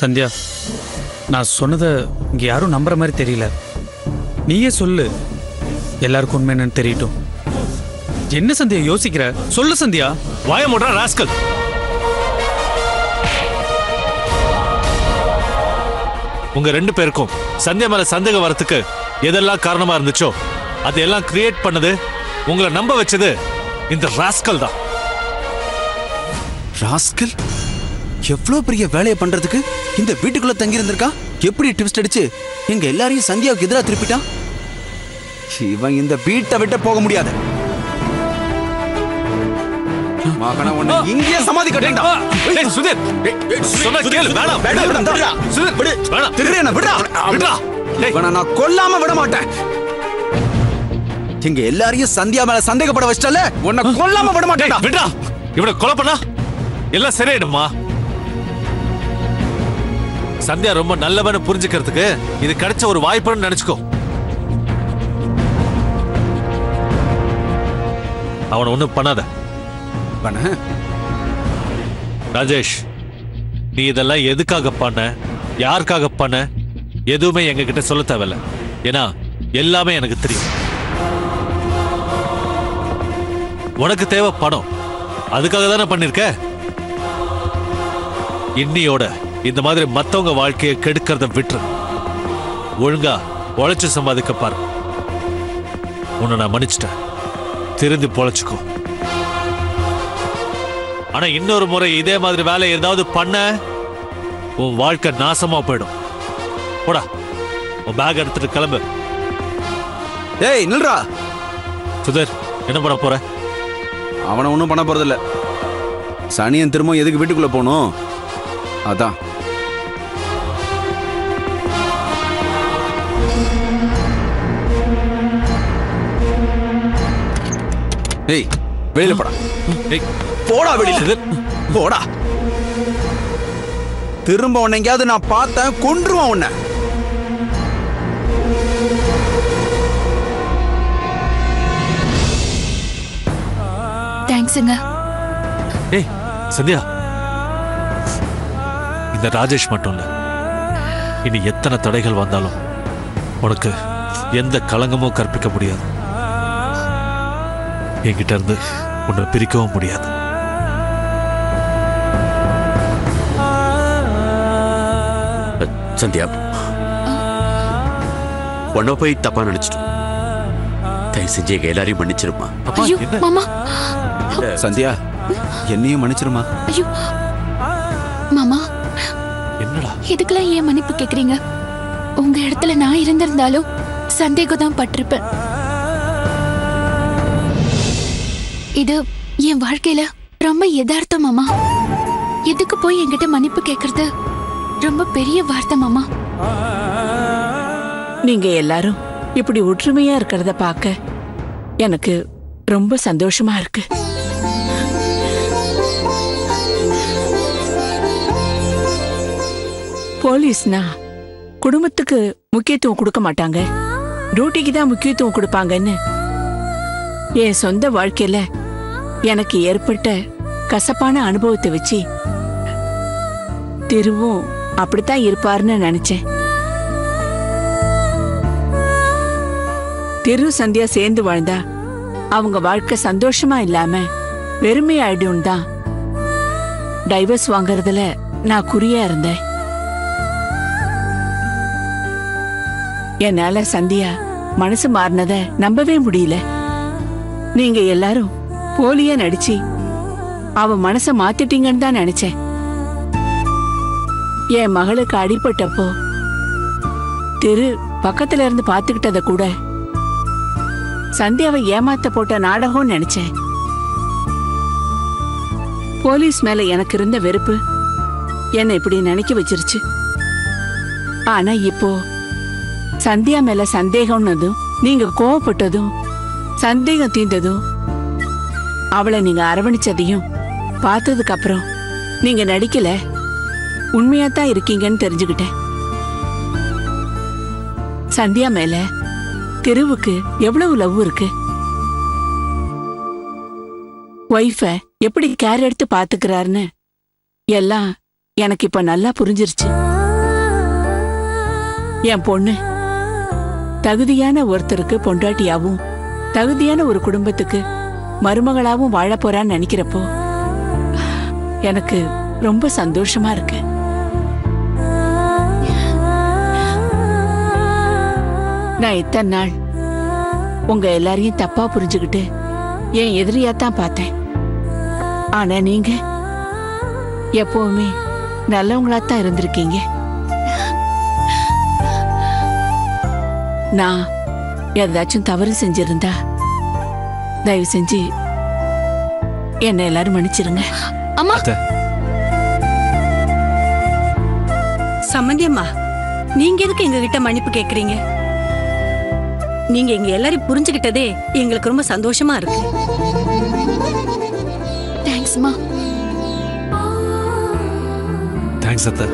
சந்தியா, நான் சொன்னதை இங்கே யாரும் நம்புற மாதிரி தெரியல. நீயே சொல்லு, எல்லாருக்கும் உண்மை என்னன்னு தெரியட்டும். என்ன சந்தியா யோசிக்கிற? சொல்லு சந்தியா. வாயமுடா ராஸ்கல். உங்க ரெண்டு பேருக்கும் சந்தியா மேல சந்தேகம் வரத்துக்கு எதெல்லாம் காரணமா இருந்துச்சோ அதெல்லாம் கிரியேட் பண்ணது, உங்களை நம்ப வச்சது இந்த ராஸ்கல் தான். ராஸ்கல் எவ்வளவு பெரிய வேலையை பண்றதுக்கு இந்த வீட்டுக்குள்ள தங்கி இருந்திருக்கா? எப்படி ட்விஸ்ட் அடிச்சு எங்க எல்லாரையும் சந்தியாவுக்கு எதிராக திருப்பிட்டான்? இவன் இந்த வீட்டை விட்டு போக முடியாது. இங்கேயே சமாதி கட்டேன்டா. சுதீர், சொன்னா கேளு. வேணாம், இவனை நான் கொல்லாம விட மாட்டேன். இங்க எல்லாரையும் சந்தியா மேல சந்தேகப்பட வச்சிட்டல, உன்னை கொல்லாம விட மாட்டேன். விடா, இவனை கொலை பண்ணா எல்லாம் சரியாயிடுமா? சந்தியா ரொம்ப நல்லவன்னு புரிஞ்சுக்கிறதுக்கு இது கிடைச்ச ஒரு வாய்ப்புன்னு நினைச்சுக்கோ. அவனை ஒண்ணும் பண்ணாத. ராஜேஷ், நீ இதெல்லாம் எதுக்காக பண்ண, யாருக்காக பண்ண, எதுவுமே எங்க கிட்ட சொல்ல தேவையில்ல. ஏன்னா எல்லாமே எனக்கு தெரியும். உனக்கு தேவை பணம், அதுக்காக தானே பண்ணிருக்க. இன்னியோட இந்த மாதிரி மத்தவங்க வாழ்க்கையை கெடுக்கிறத விட்டுரு. ஒழுங்கா உழைச்சு சம்பாதிக்க பாரு. உன்னை நான் மன்னிச்சிட்டேன், திருந்தி பொழைச்சுக்கோ. ஆனா இன்னொரு முறை இதே மாதிரி வேலை ஏதாவது பண்ண உன் வாழ்க்கை நாசமா போயிடும். போடா, உன் பேக் எடுத்துட்டு கிளம்பு. ஏய் நில்றா. சுதர், என்ன பண்ண போற? அவனை ஒன்றும் பண்ண போறதில்ல. சனியன் திரும்ப எதுக்கு வீட்டுக்குள்ள போகணும்? அதான். ஏய் வெளியில போடா. போடா வெளியில. போடா. திரும்ப உன்னை எங்கேயாவது நான் பார்த்தேன், கொன்றுவான் உன்னை. தேங்க்ஸ்ங்க. ஏய் சந்தியா, இந்த ராஜேஷ் மட்டும் இல்ல, இனி எத்தனை தடைகள் வந்தாலும் உனக்கு எந்த களங்கமும் கற்பிக்க முடியாது. என்கிட்ட இருந்து உன்னை பிரிக்கவும் முடியாது. சந்தியா, உன்னை போய் தப்பா நினைச்சிட்டோம். தயவு செஞ்சு எங்க எல்லாரையும் மன்னிச்சிருமா. மாமா. சந்தியா, என்னையும் மன்னிச்சிருமா. ஐயோ மாமா, என்னடா இதுக்கெல்லாம் ஏன் மன்னிப்பு கேக்குறீங்க? உங்க இடத்துல நான் இருந்திருந்தாலும் சந்தேகம் தான் பட்டிருப்பேன். இது என் வாழ்க்கையில ரொம்ப யதார்த்தம் மாமா. எதுக்கு போய் என்கிட்ட மன்னிப்பு கேக்குறது ரொம்ப பெரிய வார்த்தை மாமா. நீங்க எல்லாரும் இப்படி ஒற்றுமையா இருக்கிறத பார்க்க எனக்கு ரொம்ப சந்தோஷமா இருக்கு. போலீஸ்னா குடும்பத்துக்கு முக்கியத்துவம் கொடுக்க மாட்டாங்க, டியூட்டிக்கு தான் முக்கியத்துவம் கொடுப்பாங்கன்னு என் சொந்த வாழ்க்கையில எனக்கு ஏற்பட்ட கசப்பான அனுபவத்தை வச்சு திருவும் அப்படித்தான் இருப்பாருன்னு நினைச்சேன். திரு சந்தியா சேர்ந்து வாழ்ந்தா அவங்க வாழ்க்கை சந்தோஷமா இல்லாம வெறுமையாயிடும் தான் டைவர்ஸ் வாங்கறதுல நான் குறியா இருந்தேன். என்னால சந்தியா மனசு மாறினத நம்பவே முடியல. நீங்க எல்லாரும் போலியா நடிச்சு அவ மனச மாத்திட்டீங்கன்னு தான் நினைச்சேன். என் மகளுக்கு அடிபட்டப்போ திரு பக்கத்துல இருந்து பாத்துக்கிட்டத கூட சந்தியாவை ஏமாத்த போட்ட நாடகம் நினைச்சேன். போலீஸ் மேல எனக்கு இருந்த வெறுப்பு என்னை இப்படி நினைக்க வச்சிருச்சு. ஆனா இப்போ சந்தியா மேல சந்தேகம்னதும், நீங்க கோவப்பட்டதும், சந்தேகம் தீர்ந்ததும், அவளை நீங்க அரவணைச்சதையும் பார்த்ததுக்கு அப்புறம் நீங்க நடிக்கல, உண்மையாத்தான் இருக்கீங்கன்னு தெரிஞ்சுக்கிட்டேன். சந்தியா மேல திருவுக்கு எவ்வளவு லவ் இருக்கு. ஒய்ஃப எப்படி கேர் எடுத்து பாத்துக்கிறாருன்னு எல்லாம் எனக்கு இப்ப நல்லா புரிஞ்சிருச்சு. என் பொண்ணு தகுதியான ஒருத்தருக்கு பொண்டாட்டியாவும் தகுதியான ஒரு குடும்பத்துக்கு மருமகளாவும் வாழ போறான்னு நினைக்கிறப்போ எனக்கு ரொம்ப சந்தோஷமா இருக்கு. நான் இத்தனை நாள் உங்க எல்லாரையும் தப்பா புரிஞ்சுக்கிட்டு என் எதிரியாத்தான் பார்த்தேன். ஆனா நீங்க எப்பவுமே நல்லவங்களாத்தான் இருந்திருக்கீங்க. நான் ஏதாச்சும் தவறு செஞ்சிருந்தா தயவு செஞ்சு என்ன எல்லாரும் மன்னிச்சிருங்க. அம்மா அத்தை, சம்மந்தியம்மா, நீங்க எதுக்கு எங்க கிட்ட மன்னிப்பு கேக்குறீங்க? நீங்க எங்க எல்லாரையும் புரிஞ்சுகிட்டதே எங்களுக்கு ரொம்ப சந்தோஷமா இருக்கு. தேங்க்ஸ்மா. தேங்க்ஸ் அத்தை.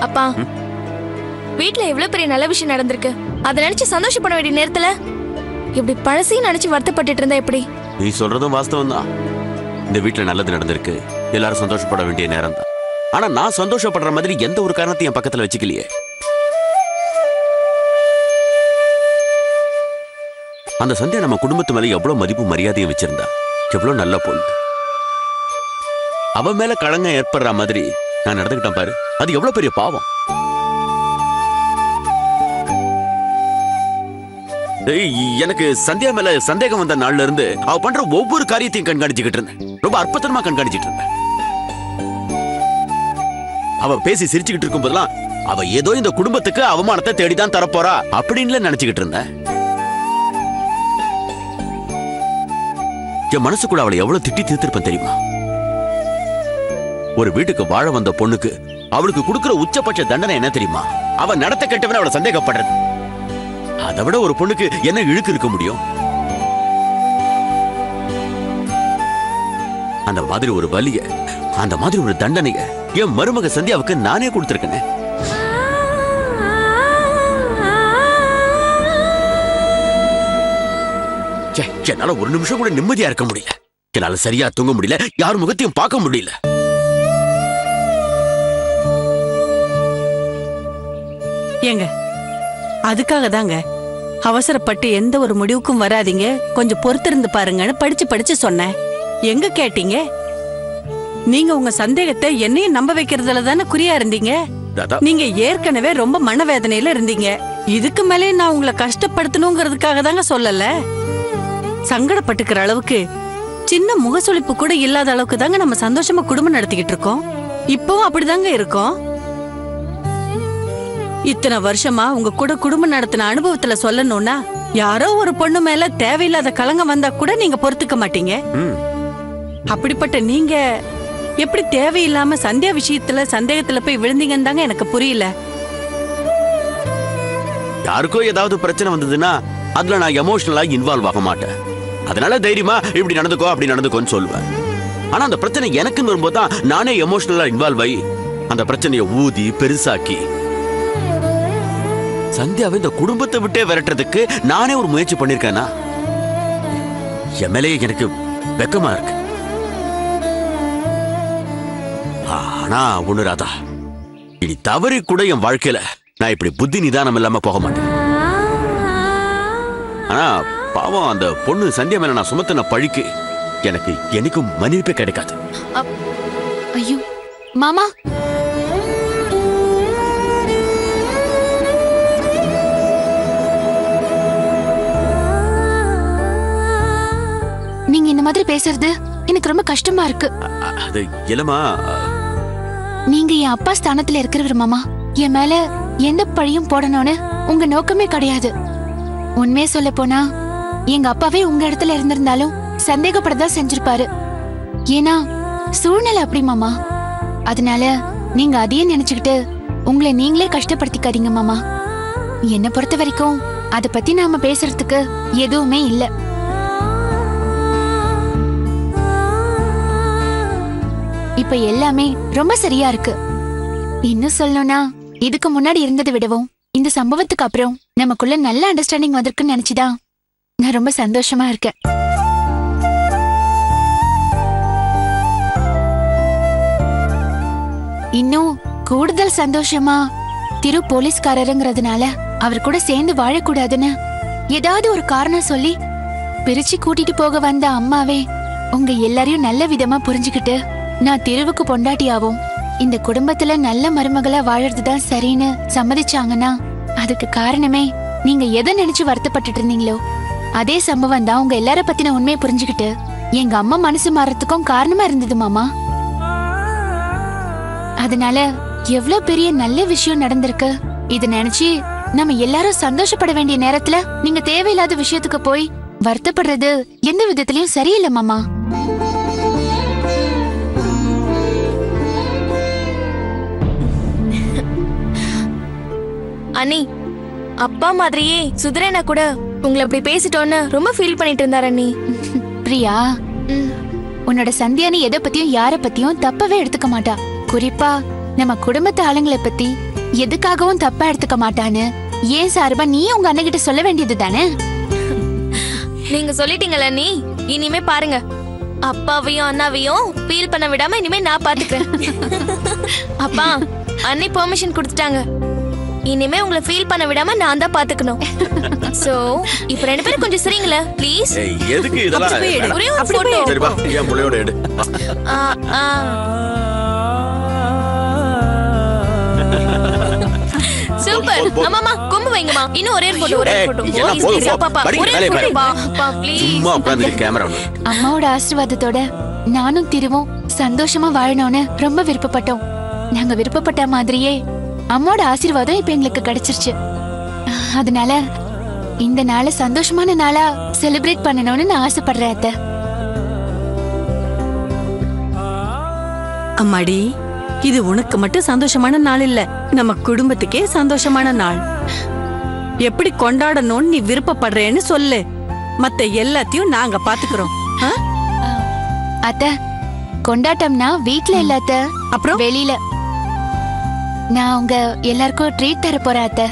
அப்பா, வீட்ல எவ்வளவு பெரிய நல்ல விஷயம் நடந்திருக்கு. அதை நினைச்சு சந்தோஷப்பட வேண்டிய நேரத்துல இப்படி பழசையும் நினைச்சு வருத்தப்பட்டு இருந்தா எப்படி? நீ சொல்றதும் வாஸ்தவம் தான். இந்த வீட்டுல நல்லது நடந்திருக்கு, எல்லாரும் சந்தோஷப்பட வேண்டிய நேரம் தான். ஆனா நான் சந்தோஷப்படுற மாதிரி எந்த ஒரு காரணத்தையும் என் பக்கத்துல வச்சுக்கலையே. அந்த சந்தியா நம்ம குடும்பத்து மேல எவ்வளவு மதிப்பு மரியாதையை வச்சிருந்தா, எவ்வளவு நல்ல பொண்ணு. அவ மேல களங்கம் ஏற்படுற மாதிரி நான் நடந்துக்கிட்டேன் பாரு, அது எவ்வளவு பெரிய பாவம். எனக்கு சந்தியா மேல சந்தேகம் வந்த நாள்ல இருந்து அவ பண்ற ஒவ்வொரு காரியத்தையும் கண்காணிச்சுக்கிட்டு இருந்தேன். ரொம்ப அற்புதமா கண்காணிச்சுட்டு இருந்தேன். அவ பேசி சிரிச்சுக்கிட்டு இருக்கும் போதெல்லாம் அவ ஏதோ இந்த குடும்பத்துக்கு அவமானத்தை தேடிதான் தரப்போறா அப்படின்னு நினைச்சுக்கிட்டு இருந்தேன். என் மனசுக்குள்ள அவளை எவ்வளவு திட்டி தீர்த்திருப்பேன் தெரியுமா? ஒரு வீட்டுக்கு வாழ வந்த பொண்ணுக்கு அவளுக்கு கொடுக்கிற உச்சபட்ச தண்டனை என்ன தெரியுமா? அவ நடத்த கெட்டவன அவளை சந்தேகப்படுறது. அதை விட ஒரு பொண்ணுக்கு என்ன இழுக்கு இருக்க முடியும்? அந்த மாதிரி ஒரு வலிய, அந்த மாதிரி ஒரு தண்டனைய என் மருமக சந்தியாவுக்கு நானே கொடுத்திருக்கேன். என்னால ஒரு நிமிஷம் கூட நிம்மதியா இருக்க முடியல. என்னால சரியா தூங்க முடியல, யார் முகத்தையும் பார்க்க முடியல. ஏங்க, அதுக்காக தாங்க அவசரப்பட்டு எந்த ஒரு முடிவுக்கும் வராதீங்க, கொஞ்சம் பொறுத்திருந்து பாருங்கன்னு படிச்சு சொன்னேன். எங்க கேட்டீங்க? நீங்க உங்க சந்தேகத்தை என்னையும் நம்ப வைக்கிறதுல தானே குறியா இருந்தீங்க. நீங்க ஏற்கனவே ரொம்ப மனவேதனையில இருந்தீங்க. இதுக்கு மேலே நான் உங்களை கஷ்டப்படுத்தணுங்கிறதுக்காக தாங்க சொல்லல. சங்கடப்பட்டுக்கிற அளவுக்கு சின்ன முகசுளிப்பு கூட இல்லாத அளவுக்கு தாங்க நம்ம சந்தோஷமா குடும்பம் நடத்திக்கிட்டு இருக்கோம். இப்பவும் அப்படிதாங்க இருக்கோம். இத்தனை வருஷமா உங்க கூட குடும்பம் நடத்தின அனுபவத்துல சொல்லணும்னா, யாரோ ஒரு பொண்ணு மேல தேவையில்லாத கலங்கம் வந்தா கூட நீங்க பொறுத்துக்க மாட்டீங்க. அப்படிப்பட்ட நீங்க எப்படி தேவையில்லாம சந்தியா விஷயத்துல சந்தேகத்துல போய் விழுந்தீங்கன்னு தாங்க எனக்கு புரியல. யாருக்கோ ஏதாவது பிரச்சனை வந்ததுன்னா அதுல நான் எமோஷனலா இன்வால்வ் ஆக மாட்டேன். அதனால தைரியமா இப்படி நடந்துக்கோ அப்படி நடந்துக்கோன்னு சொல்லுவேன். ஆனா அந்த பிரச்சனை எனக்குன்னு வரும்போது தான் நானே எமோஷனலா இன்வால்வ் ஆகி அந்த பிரச்சனையை ஊதி பெருசாக்கி சந்தியாவை இந்த குடும்பத்தை விட்டே விரட்டுறதுக்கு நானே ஒரு முயற்சி பண்ணிருக்கேனா, என் மேலே எனக்கு வெக்கமா இருக்கு. ஆனா ஒண்ணு ராதா, இனி தவறி கூட என் வாழ்க்கையில நான் இப்படி புத்தி நிதானம் இல்லாம போக மாட்டேன். ஆனா பாவம் அந்த பொண்ணு சந்தியா மேல நான் சுமத்தின பழிக்கு எனக்கு என்னைக்கும் மன்னிப்பே கிடைக்காது. ஐயோ மாமா, நீங்க இந்த மாதிரி பேசுறது எனக்கு ரொம்ப கஷ்டமா இருக்கு. அது இல்லமா, நீங்க என் அப்பா ஸ்தானத்துல இருக்கிறவர் மாமா. என் மேல எந்த பழியும் போடணும்னு உங்க நோக்கமே கிடையாது. உண்மையே சொல்ல போனா எங்க அப்பாவே உங்க இடத்துல இருந்திருந்தாலும் சந்தேகப்படதான் செஞ்சிருப்பாரு. ஏன்னா சூழ்நிலை அப்படி மாமா. அதனால நீங்க அதையே நினைச்சுக்கிட்டு உங்களை நீங்களே கஷ்டப்படுத்திக்காதீங்க மாமா. என்னை பொறுத்த வரைக்கும் அத பத்தி நாம பேசுறதுக்கு எதுவுமே இல்ல. இப்ப எல்லாமே ரொம்ப சரியா இருக்கு. இன்னும் சொல்லணும்னா இதுக்கு முன்னாடி இருந்ததை விடவும் இந்த சம்பவத்துக்கு அப்புறம் நமக்குள்ள நல்ல அண்டர்ஸ்டாண்டிங் வந்திருக்குன்னு நினைச்சுதான் நான் ரொம்ப சந்தோஷமா இருக்கேன். இன்னும் கூடுதல் சந்தோஷமா திரு போலீஸ்காரருங்கிறதுனால அவர் கூட சேர்ந்து வாழக்கூடாதுன்னு ஏதாவது ஒரு காரணம் சொல்லி பிரிச்சு கூட்டிட்டு போக வந்த அம்மாவே உங்க எல்லாரையும் நல்ல விதமா புரிஞ்சுக்கிட்டு நான் திருவுக்கு பொண்டாட்டியாவும் இந்த குடும்பத்துல நல்ல மருமகளா வாழறதுதான் சரின்னு சம்மதிச்சாங்கன்னா அதுக்கு காரணமே நீங்க எதை நினைச்சு வருத்தப்பட்டு இருந்தீங்களோ அதே சம்பவம் தான் உங்க எல்லார பத்தின உண்மையை புரிஞ்சுக்கிட்டு எங்க அம்மா மனசு மாறதுக்கும் காரணமா இருந்தது மாமா. அதனால எவ்வளவு பெரிய நல்ல விஷயம் நடந்திருக்கு. இத நினைச்சு நம்ம எல்லாரும் சந்தோஷப்பட வேண்டிய நேரத்துல நீங்க தேவையில்லாத விஷயத்துக்கு போய் வருத்தப்படுறது எந்த விதத்திலயும் சரியில்லை மாமா. அண்ணி, அப்பா மாதிரியே சுதரேனா கூட உங்களை அப்படி பேசிட்டோன்னு ரொம்ப ஃபீல் பண்ணிட்டு இருந்தார் அண்ணி. பிரியா, உன்னோட சந்தியானி எதை பத்தியும் யார பத்தியும் தப்பாவே எடுத்துக்க மாட்டா. குறிப்பா நம்ம குடும்பத்து ஆளுங்களை பத்தி எதுக்காகவும் தப்பா எடுத்துக்க மாட்டான்னு ஏன் சார்பா நீ உங்க அண்ணகிட்ட சொல்ல வேண்டியது தானே? நீங்க சொல்லிட்டீங்கல்ல அண்ணி, இனிமே பாருங்க அப்பாவையும் அண்ணாவையும் ஃபீல் பண்ண விடாம இனிமே நான் பாத்துக்கிறேன். அப்பா, அண்ணி பெர்மிஷன் கொடுத்துட்டாங்க. இனிமே உங்களை ஃபீல் பண்ண விடாம நான் தான் பாத்துக்கணும். சோ இப்ப ரெண்டு பேரும் கொஞ்சம் சரிங்களா ப்ளீஸ்? எதுக்கு இதெல்லாம்? ஒரே ஒரு போட்டோ. சரி பா, என் முளையோட எடு. சூப்பர். அம்மா கொம்பு வைங்கம்மா. இன்னும் ஒரே ஒரு போட்டோ, ஒரே ஒரு போட்டோ. எல்லாம் போதும், போ. பாப்பா படிங்க, ஒரே வேலையை ஒரு பாரு. போட்டோ பா ப்ளீஸ். சும்மா உட்கார்ந்து கேமரா. அம்மாவோட ஆசீர்வாதத்தோட நானும் திருவும் சந்தோஷமா வாழணும்னு ரொம்ப விருப்பப்பட்டோம். நாங்க விருப்பப்பட்ட மாதிரியே அம்மாவோட ஆசீர்வாதம் இப்ப எங்களுக்கு கிடைச்சிருச்சு. அதனால இந்த நாளை சந்தோஷமான நாளா செலிப்ரேட் பண்ணணும்னு நான் ஆசைப்படுறேன் அத்தை. அம்மாடி, இது உனக்கு மட்டும் சந்தோஷமான நாள் இல்ல, நம்ம குடும்பத்துக்கே சந்தோஷமான நாள். எப்படி கொண்டாடணும்னு நீ விருப்பப்படுறேன்னு சொல்லு, மத்த எல்லாத்தையும் நாங்க பாத்துக்கிறோம். அத்தை, கொண்டாட்டம்னா வீட்ல இல்ல அத்தை, அப்புறம் வெளியில. நான் உங்க எல்லாருக்கும் ட்ரீட் தர போறேன் அத்தை.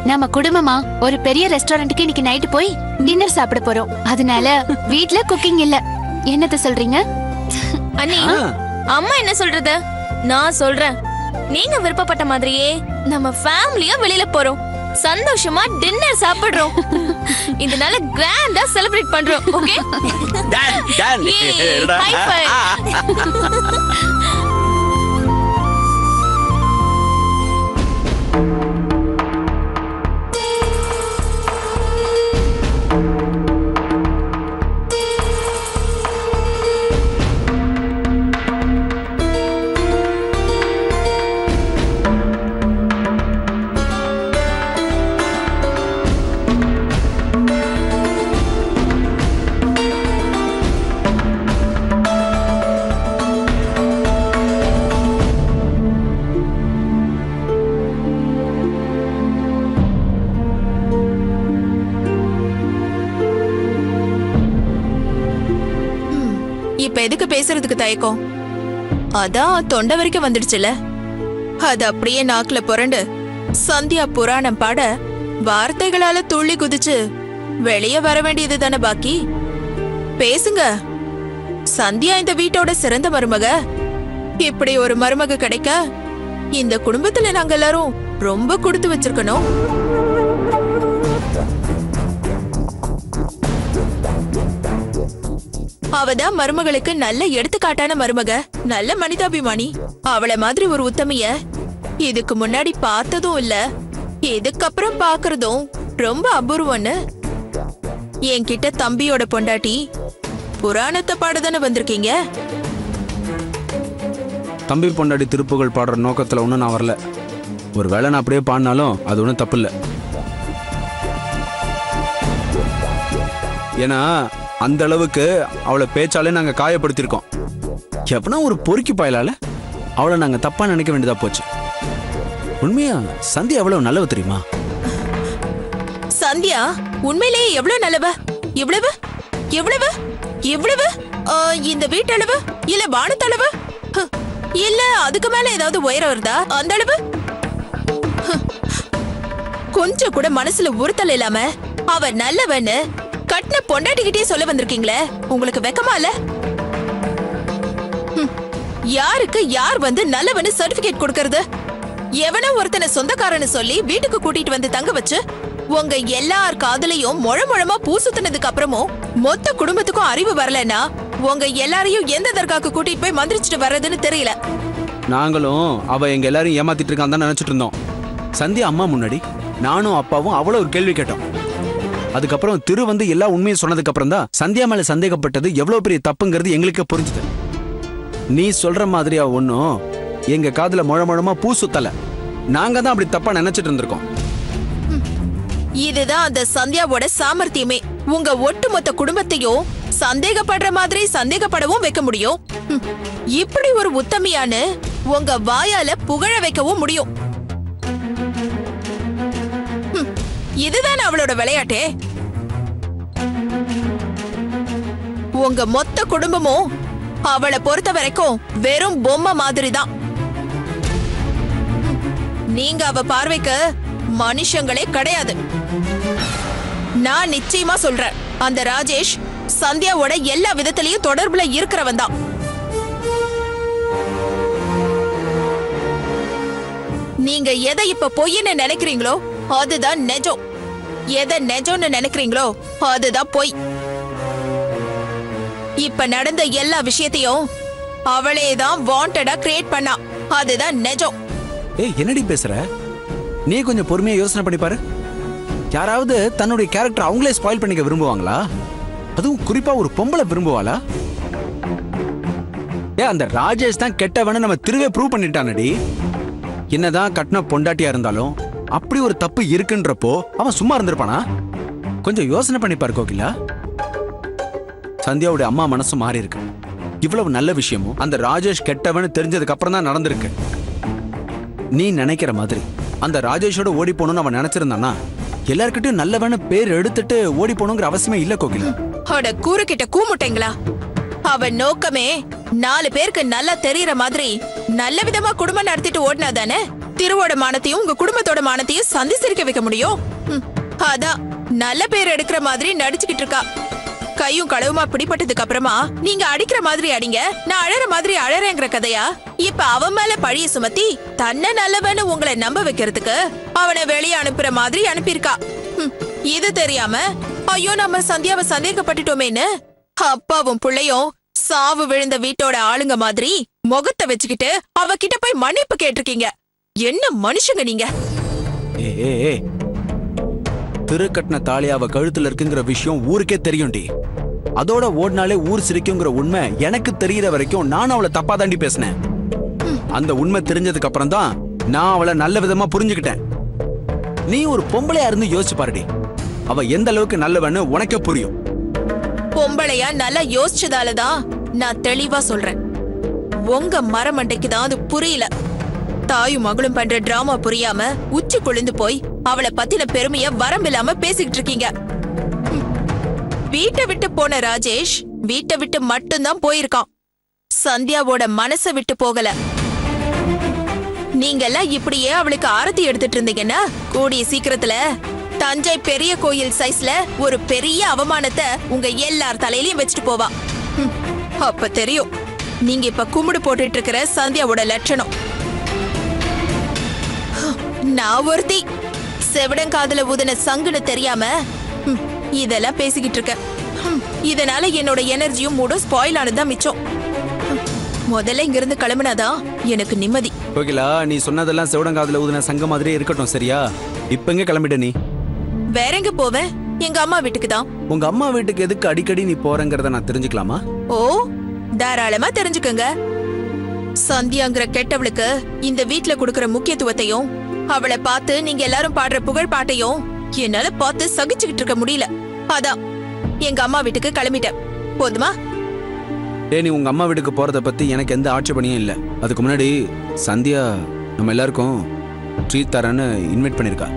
நம்ம குடும்பமா ஒரு பெரிய ரெஸ்டாரண்ட்டுக்கு இன்னைக்கு நைட்டு போய் டின்னர் சாப்பிட போறோம். அதனால வீட்ல குக்கிங் இல்ல. என்னத்த சொல்றீங்க அண்ணி? அம்மா என்ன சொல்றது? நான் சொல்றேன், நீங்க விருப்பப்பட்ட மாதிரியே நம்ம ஃபேமிலியா வெளியில போறோம், சந்தோஷமா டின்னர் சாப்பிடுறோம். இதனால கிராண்டா செலிப்ரேட் பண்றோம். ஓகே? டான் டான். High five. இப்ப எதுக்கு பேசுறதுக்கு தயக்கம்? அதான் தொண்டை வரைக்கும் வந்துடுச்சுல, அது அப்படியே நாக்குல புரண்டு சந்தியா புராணம் பாட வார்த்தைகளால துள்ளி குதிச்சு வெளியே வர வேண்டியது தானே பாக்கி. பேசுங்க. சந்தியா இந்த வீட்டோட சிறந்த மருமக, இப்படி ஒரு மருமக கிடைக்க இந்த குடும்பத்துல நாங்க எல்லாரும் ரொம்ப கொடுத்து வச்சிருக்கணும். அவதான் மருமகளுக்கு நல்ல எடுத்துக்காட்டான மருமக, நல்ல மனிதாபிமானி. அவளை மாதிரி ஒரு உத்தமிய இதுக்கு முன்னாடி பார்த்ததும் இல்ல, இதுக்கப்புறம் பாக்குறதும் ரொம்ப அபூர்வம்னு. என்கிட்ட தம்பியோட பொண்டாட்டி புராணத்தை பாடதானே வந்திருக்கீங்க. தம்பி பொண்டாடி திருப்புகள் பாடுற நோக்கத்துல ஒன்றும் நான் வரல. ஒரு வேளை நான் அப்படியே பாடினாலும் அது ஒன்றும் தப்பு இல்லை. ஏன்னா அந்த அளவுக்கு அவளை பேச்சாலே நாங்கள் காயப்படுத்தியிருக்கோம். எவனா ஒரு பொறுக்கி பாயலால அவளை நாங்கள் தப்பா நினைக்க வேண்டியதா போச்சு. உண்மையா சந்தியா எவ்வளவு நல்லவ தெரியுமா? சந்தியா உண்மையிலேயே எவ்வளவு நல்லவ? எவ்வளவு எவ்வளவு எவ்வளவு? இந்த வீட்டளவு இல்ல வானத்தளவு இல்ல அதுக்கு மேல ஏதாவது உயரம் வருதா? அந்த அளவு கொஞ்சம் கூட மனசுல உறுத்தல் இல்லாம அவ நல்லவன்னு கட்டின பொண்டாட்டிக்கிட்டே சொல்ல வந்திருக்கீங்களே, உங்களுக்கு வெக்கமா இல்ல? யாருக்கு யார் வந்து நல்லவன்னு சர்டிபிகேட் கொடுக்கறது? எவனோ ஒருத்தனை சொந்தக்காரன்னு சொல்லி வீட்டுக்கு கூட்டிட்டு வந்து தங்க வச்சு உங்க எல்லார் காதலையும் முழமுழமா பூசுத்தினதுக்கு அப்புறமும் மொத்த குடும்பத்துக்கும் அறிவு வரலன்னா உங்க எல்லாரையும் எந்த தர்காக்கு கூட்டிட்டு போய் மந்திரிச்சிட்டு வர்றதுன்னு தெரியல. நாங்களும் அவ எங்க எல்லாரையும் ஏமாத்திட்டு இருக்கான்னு தான் நினைச்சிட்டு இருந்தோம். சந்தியா அம்மா முன்னாடி நானும் அப்பாவும் அவ்வளவு ஒரு கேள்வி கேட்டோம். அதுக்கப்புறம் திரு வந்து எல்லா உண்மையும் சொன்னதுக்கு அப்புறம் தான் சந்தியா மேல சந்தேகப்பட்டது எவ்வளவு பெரிய தப்புங்கிறது எங்களுக்கு புரிஞ்சுது. நீ சொல்ற மாதிரி அவ ஒன்னும் எங்க காதுல முழமுழமா பூ சுத்தல. நாங்க தான் அப்படி தப்பா நினைச்சிட்டு இருந்திருக்கோம். இதுதான் அந்த சந்தியாவோட சாமர்த்தியமே. உங்க ஒட்டுமொத்த குடும்பத்தையும் சந்தேகப்படுற மாதிரி சந்தேகப்படவும் வைக்க முடியும். இப்படி ஒரு உத்தமியான்னு உங்க வாயால புகழ வைக்கவும் முடியும். இதுதான் அவளோட விளையாட்டே. உங்க மொத்த குடும்பமும் அவளை பொறுத்த வரைக்கும் வெறும் பொம்மை மாதிரி தான். நீங்க அவ பார்வைக்கு மனுஷங்களே கிடையாது. நான் நிச்சயமா சொல்றேன், அந்த ராஜேஷ் சந்தியாவோட எல்லா விதத்திலையும் தொடர்புல இருக்கிறவன் தான். நீங்க எதை இப்ப பொய்ன்னு நினைக்கிறீங்களோ அதுதான் நெஜம். எதை நெஜம்னு நினைக்கிறீங்களோ அதுதான் பொய். இப்ப நடந்த எல்லா விஷயத்தையும் அவளேதான் வாண்டடா கிரியேட் பண்ணா. அதுதான் நெஜம். ஏய் என்னடி பேசுற? நீ கொஞ்சம் பொறுமையா யோசனை பண்ணி பாரு. யாராவது தன்னுடைய கேரக்டர் அவங்களே ஸ்பாயில் பண்ணிக்க விரும்புவாங்களா? அதுவும் குறிப்பா ஒரு பொம்பளை விரும்புவாளா? அந்த ராஜேஷ் தான் கெட்டவன நம்ம திருவே ப்ரூவ் பண்ணிட்டானடி. என்னதான் கட்டின பொண்டாட்டியா இருந்தாலும் அப்படி ஒரு தப்பு இருக்குன்றப்போ அவன் சும்மா இருந்திருப்பானா? கொஞ்சம் யோசனை பண்ணி பாரு கோகிலா. சந்தியாவுடைய அம்மா மனசு மாறி இருக்கு. இவ்வளவு நல்ல விஷயமும் அந்த ராஜேஷ் கெட்டவன்னு தெரிஞ்சதுக்கு அப்புறம் தான் நடந்திருக்கு. நீ நினைக்கிற மாதிரி அந்த ராஜேஷோட ஓடி போகணும்னு அவன் நினைச்சிருந்தானா எல்லார்கிட்டயும் நல்லவன பேர் எடுத்துட்டு ஓடி போகணுங்கிற அவசியமே இல்ல கோகிலா. அட கூறு கிட்ட கூமுட்டீங்களா? அவன் நோக்கமே 4 பேருக்கு நல்லா தெரியற மாதிரி நல்ல விதமா குடும்பம் நடத்திட்டு ஓடினாதானே திருவோட மானத்தையும் உங்க குடும்பத்தோட மானத்தையும் சந்தி சிரிக்க வைக்க முடியும். அதான் நல்ல பேர் எடுக்கிற மாதிரி நடிச்சுக்கிட்டு இருக்கா. கையும் களவுமா பிடிப்பட்டதுக்கு அப்புறமா நீங்க அடிக்கிற மாதிரி அடிங்க, நான் அழற மாதிரி அழறேங்கிற கதையா? இப்ப அவன் மேல பழிய சுமத்தி தன்னை நல்லவன்னு உங்களை நம்ப வைக்கிறதுக்கு அவனை வெளியே அனுப்புற மாதிரி அனுப்பியிருக்கா. இது தெரியாம ஐயோ நம்ம சந்தியாவை சந்தேகப்பட்டுட்டோமேன்னு அப்பாவும் பிள்ளையும் சாவு விழுந்த வீட்டோட ஆளுங்க மாதிரி முகத்தை வச்சுக்கிட்டு அவகிட்ட போய் மன்னிப்பு கேட்டிருக்கீங்க. என்ன மனுஷங்க நீங்க? திருக்கட்டின தாலி அவ கழுத்துல இருக்குங்கிற விஷயம் ஊருக்கே தெரியும்டி. அதோட ஓடினாலே ஊர் சிரிக்குங்கிற உண்மை எனக்கு தெரியற வரைக்கும் நான் அவளை தப்பா தாண்டி பேசினேன். அந்த உண்மை தெரிஞ்சதுக்கு அப்புறம் தான் நான் அவளை நல்ல விதமா புரிஞ்சுக்கிட்டேன். நீ ஒரு பொம்பளையா இருந்து யோசிச்சு பாருடி, அவ எந்த அளவுக்கு நல்லவன்னு உனக்கே புரியும். பொம்பளையா நல்லா யோசிச்சதாலதான் நான் தெளிவா சொல்றேன். உங்க மரமண்டைக்கு தான் அது புரியல. தாயும் மகளும் பண்ற டிராமா புரியாம உச்சி கொழுந்து போய் அவளை பத்தின பெருமைய வரம்பில்லாம பேசிக்கிட்டு இருக்கீங்க. வீட்டை விட்டு போன ராஜேஷ் வீட்டை விட்டு மட்டும்தான் போயிருக்கான். சந்தியாவோட மனசை விட்டு போகல. நீங்கெல்லாம் இப்படியே அவளுக்கு ஆரத்தி எடுத்துட்டு இருந்தீங்கன்னா கூடிய சீக்கிரத்துல தஞ்சை பெரிய கோயில் சைஸ்ல ஒரு பெரிய அவமானத்தை உங்க எல்லார் தலையிலயும் வச்சுட்டு போவா. அப்ப தெரியும் நீங்க இப்ப கும்பிடு போட்டுட்டு இருக்கிற சந்தியாவோட லட்சணம். நான் ஒருத்தி செவிடங்காதுல ஊதின சங்குன்னு தெரியாம இதெல்லாம் பேசிக்கிட்டு இருக்க. இதனால என்னோட எனர்ஜியும் மூடும் ஸ்பாயில் ஆனதுதான் மிச்சம். முதல்ல இங்கிருந்து கிளம்புனாதான் எனக்கு நிம்மதி. கோகிலா, நீ சொன்னதெல்லாம் செவடங்காதுல ஊதின சங்க மாதிரியே இருக்கட்டும், சரியா? இப்ப எங்க கிளம்பிட்ட நீ? வேற எங்க போவேன்? எங்க அம்மா வீட்டுக்கு தான். உங்க அம்மா வீட்டுக்கு எதுக்கு அடிக்கடி நீ போறங்கிறத நான் தெரிஞ்சுக்கலாமா? ஓ, தாராளமா தெரிஞ்சுக்கங்க. சந்தியாங்கிற கெட்டவளுக்கு இந்த வீட்ல கொடுக்கற முக்கியத்துவத்தையும் அவளை பார்த்து நீங்க எல்லாரும் பாடுற புகழ் பாட்டையும் என்னால பார்த்து சகிச்சுக்கிட்டு இருக்க முடியல. அதான் எங்க அம்மா வீட்டுக்கு கிளம்பிட்டேன். போதுமா? நீ உங்க அம்மா வீட்டுக்கு போறத பத்தி எனக்கு எந்த ஆட்சேபனையும் இல்ல. அதுக்கு முன்னாடி சந்தியா நம்ம எல்லாருக்கும் ட்ரீட் தரேன்னு இன்வைட் பண்ணிருக்கா.